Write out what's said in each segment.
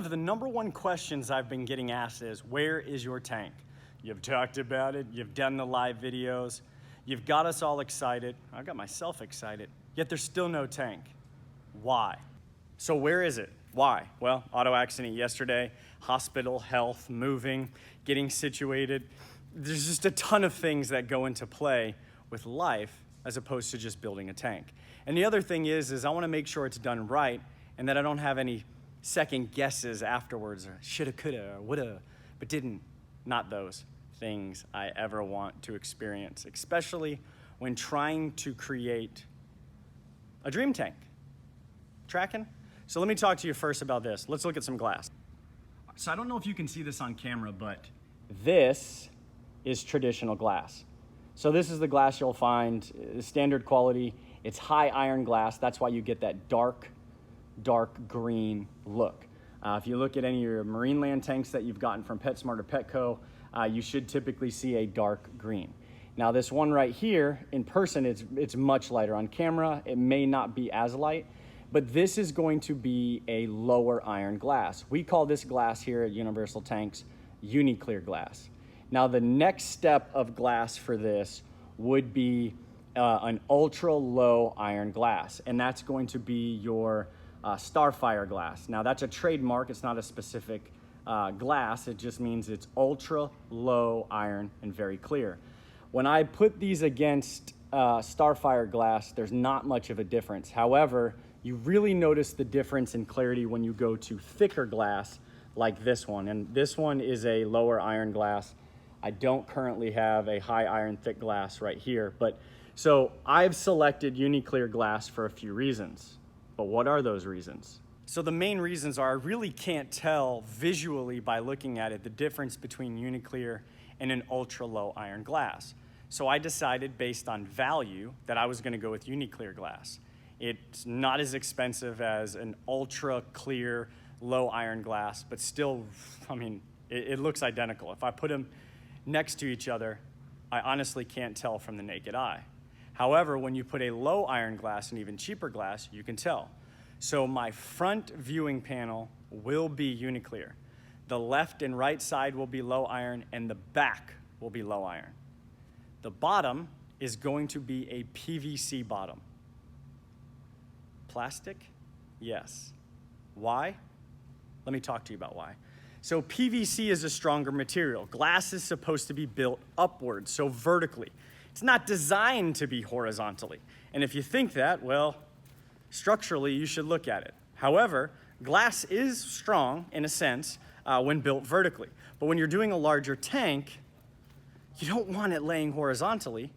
of the #1 questions I've been getting asked is, where is your tank? You've talked about it, you've done the live videos, you've got us all excited, I got myself excited, yet there's still no tank. Why? So where is it? Why? Well, auto accident yesterday, hospital, health, moving, getting situated. There's just a ton of things that go into play with life as opposed to just building a tank. And the other thing is I want to make sure it's done right and that I don't have any second guesses afterwards, or shoulda, coulda, or woulda, but didn't. Not those things I ever want to experience, especially when trying to create a dream tank. Tracking? So let me talk to you first about this. Let's look at some glass. So I don't know if you can see this on camera, but this is traditional glass. So this is the glass you'll find, standard quality. It's high iron glass. That's why you get that dark green look. If you look at any of your marine land tanks that you've gotten from PetSmart or Petco, you should typically see a dark green. Now this one right here, in person, it's much lighter. On camera, it may not be as light, but this is going to be a lower iron glass. We call this glass here at Universal Tanks Uni-Clear glass. Now the next step of glass for this would be an ultra low iron glass, and that's going to be your Starfire glass. Now that's a trademark, it's not a specific glass, it just means it's ultra low iron and very clear. When I put these against Starfire glass, there's not much of a difference. However, you really notice the difference in clarity when you go to thicker glass like this one, and this one is a lower iron glass. I don't currently have a high iron thick glass right here, but so I've selected Uni-Clear glass for a few reasons. But what are those reasons? So the main reasons are I really can't tell visually by looking at it the difference between Uni-Clear and an ultra low iron glass. So I decided based on value that I was going to go with Uni-Clear glass. It's not as expensive as an ultra clear low iron glass, but still, I mean, it looks identical. If I put them next to each other, I honestly can't tell from the naked eye. However, when you put a low iron glass and even cheaper glass, you can tell. So my front viewing panel will be Uni-Clear. The left and right side will be low iron, and the back will be low iron. The bottom is going to be a PVC bottom. Plastic? Yes. Why? Let me talk to you about why. So PVC is a stronger material. Glass is supposed to be built upwards, so vertically. It's not designed to be horizontally. And if you think that, well, structurally, you should look at it. However, glass is strong in a sense when built vertically. But when you're doing a larger tank, you don't want it laying horizontally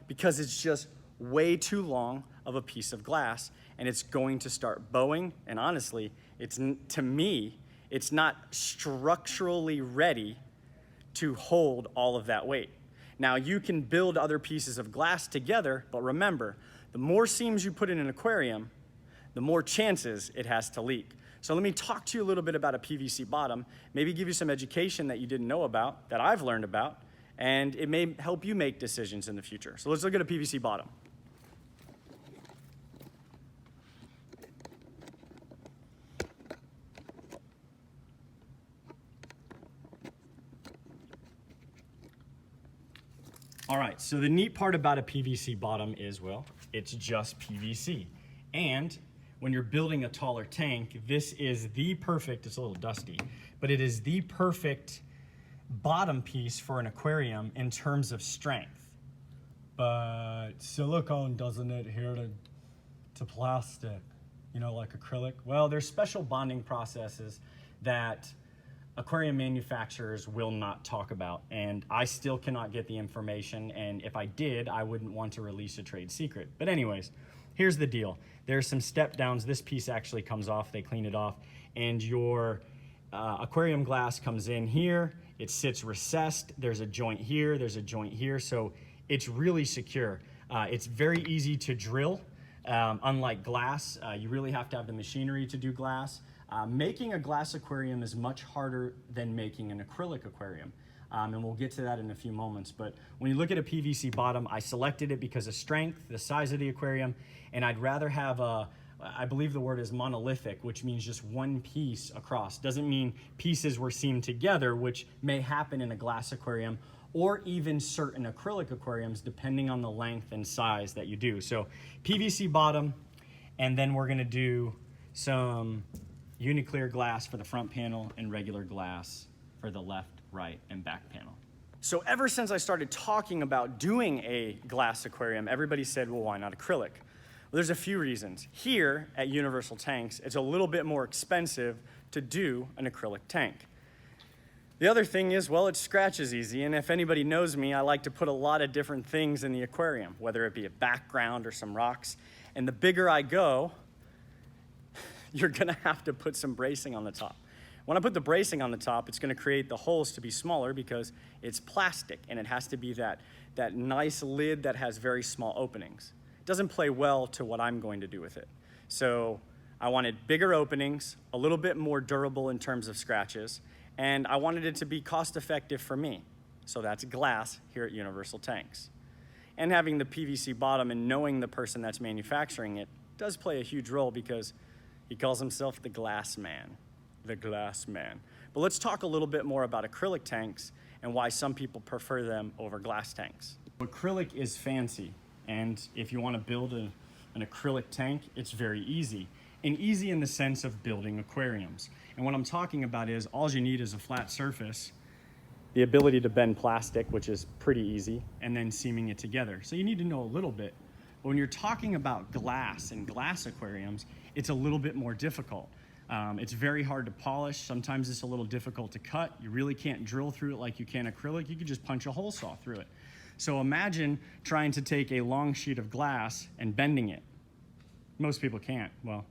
because it's just way too long of a piece of glass and it's going to start bowing. And honestly, to me, it's not structurally ready to hold all of that weight. Now you can build other pieces of glass together, but remember, the more seams you put in an aquarium, the more chances it has to leak. So let me talk to you a little bit about a PVC bottom, maybe give you some education that you didn't know about, that I've learned about, and it may help you make decisions in the future. So let's look at a PVC bottom. All right, so the neat part about a PVC bottom is, well, it's just PVC. And when you're building a taller tank, this is the perfect, it's a little dusty, but it is the perfect bottom piece for an aquarium in terms of strength. But silicone doesn't adhere to plastic, you know, like acrylic. Well, there's special bonding processes that aquarium manufacturers will not talk about, and I still cannot get the information, and if I did, I wouldn't want to release a trade secret. But anyways, here's the deal. There's some step downs. This piece actually comes off, they clean it off, and your aquarium glass comes in here, it sits recessed, there's a joint here, there's a joint here, so it's really secure. It's very easy to drill, unlike glass. You really have to have the machinery to do glass. Making a glass aquarium is much harder than making an acrylic aquarium. And we'll get to that in a few moments. But when you look at a PVC bottom, I selected it because of strength, the size of the aquarium, and I'd rather have a I believe the word is monolithic, which means just one piece across. Doesn't mean pieces were seamed together, which may happen in a glass aquarium or even certain acrylic aquariums, depending on the length and size that you do. So PVC bottom, and then we're gonna do some uni-clear glass for the front panel and regular glass for the left, right, and back panel. So ever since I started talking about doing a glass aquarium, everybody said, well, why not acrylic? Well, there's a few reasons. Here at Universal Tanks, it's a little bit more expensive to do an acrylic tank. The other thing is, well, it scratches easy, and if anybody knows me, I like to put a lot of different things in the aquarium, whether it be a background or some rocks. And the bigger I go, you're gonna have to put some bracing on the top. When I put the bracing on the top, it's gonna create the holes to be smaller because it's plastic, and it has to be that nice lid that has very small openings. Doesn't play well to what I'm going to do with it. So I wanted bigger openings, a little bit more durable in terms of scratches, and I wanted it to be cost effective for me. So that's glass here at Universal Tanks. And having the PVC bottom and knowing the person that's manufacturing it does play a huge role because he calls himself the glass man. The glass man. But let's talk a little bit more about acrylic tanks and why some people prefer them over glass tanks. Acrylic is fancy. And if you want to build an acrylic tank, it's very easy. And easy in the sense of building aquariums. And what I'm talking about is all you need is a flat surface, the ability to bend plastic, which is pretty easy, and then seaming it together. So you need to know a little bit. But when you're talking about glass and glass aquariums, it's a little bit more difficult. It's very hard to polish. Sometimes it's a little difficult to cut. You really can't drill through it like you can acrylic. You can just punch a hole saw through it. So imagine trying to take a long sheet of glass and bending it. Most people can't. Well,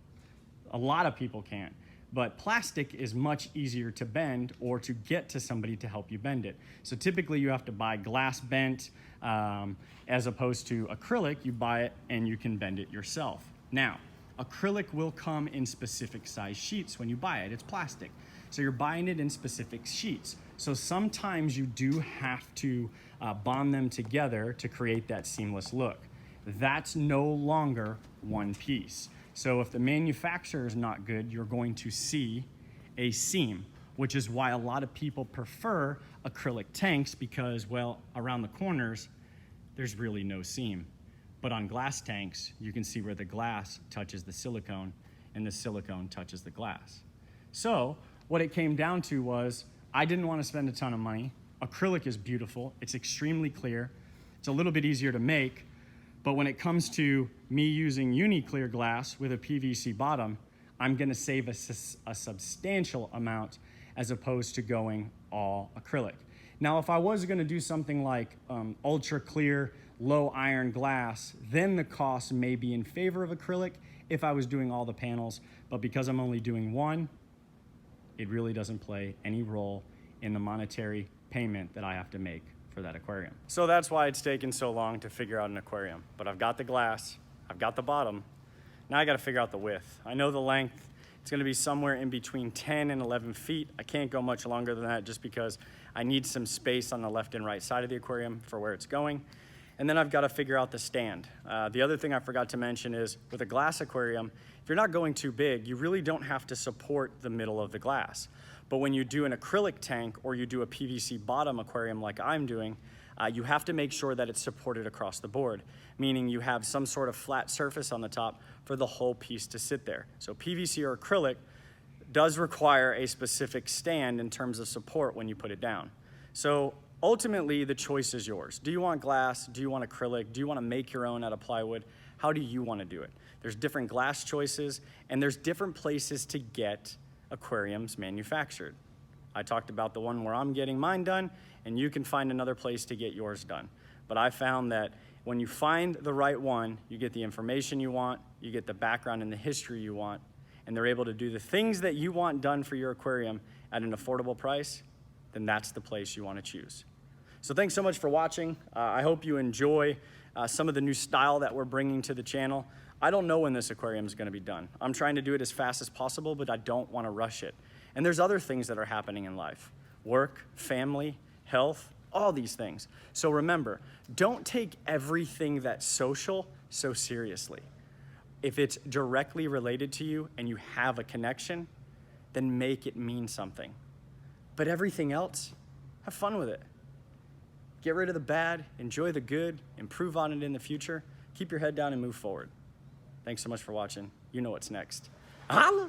a lot of people can't. But plastic is much easier to bend or to get to somebody to help you bend it. So typically you have to buy glass bent as opposed to acrylic. You buy it and you can bend it yourself. Now, acrylic will come in specific size sheets when you buy it. It's plastic. So you're buying it in specific sheets. So sometimes you do have to bond them together to create that seamless look. That's no longer one piece. So if the manufacturer is not good, you're going to see a seam, which is why a lot of people prefer acrylic tanks because, well, around the corners, there's really no seam. But on glass tanks, you can see where the glass touches the silicone and the silicone touches the glass. So what it came down to was I didn't want to spend a ton of money. Acrylic is beautiful. It's extremely clear. It's a little bit easier to make. But when it comes to me using uni-clear glass with a PVC bottom, I'm going to save a substantial amount as opposed to going all acrylic. Now, if I was going to do something like ultra clear, low iron glass, then the cost may be in favor of acrylic if I was doing all the panels. But because I'm only doing one, it really doesn't play any role in the monetary payment that I have to make for that aquarium. So that's why it's taken so long to figure out an aquarium. But I've got the glass, I've got the bottom. Now I got to figure out the width. I know the length. It's going to be somewhere in between 10 and 11 feet. I can't go much longer than that just because I need some space on the left and right side of the aquarium for where it's going. And then I've got to figure out the stand. The other thing I forgot to mention is with a glass aquarium, if you're not going too big, you really don't have to support the middle of the glass. But when you do an acrylic tank or you do a PVC bottom aquarium like I'm doing, you have to make sure that it's supported across the board, meaning you have some sort of flat surface on the top for the whole piece to sit there. So PVC or acrylic does require a specific stand in terms of support when you put it down. So ultimately, the choice is yours. Do you want glass? Do you want acrylic? Do you want to make your own out of plywood? How do you want to do it? There's different glass choices, and there's different places to get aquariums manufactured. I talked about the one where I'm getting mine done, and you can find another place to get yours done. But I found that when you find the right one, you get the information you want, you get the background and the history you want, and they're able to do the things that you want done for your aquarium at an affordable price, then that's the place you want to choose. So thanks so much for watching. I hope you enjoy some of the new style that we're bringing to the channel. I don't know when this aquarium is going to be done. I'm trying to do it as fast as possible, but I don't want to rush it. And there's other things that are happening in life. Work, family, health, all these things. So remember, don't take everything that's social so seriously. If it's directly related to you and you have a connection, then make it mean something. But everything else, have fun with it. Get rid of the bad, enjoy the good, improve on it in the future, keep your head down and move forward. Thanks so much for watching. You know what's next. Holla!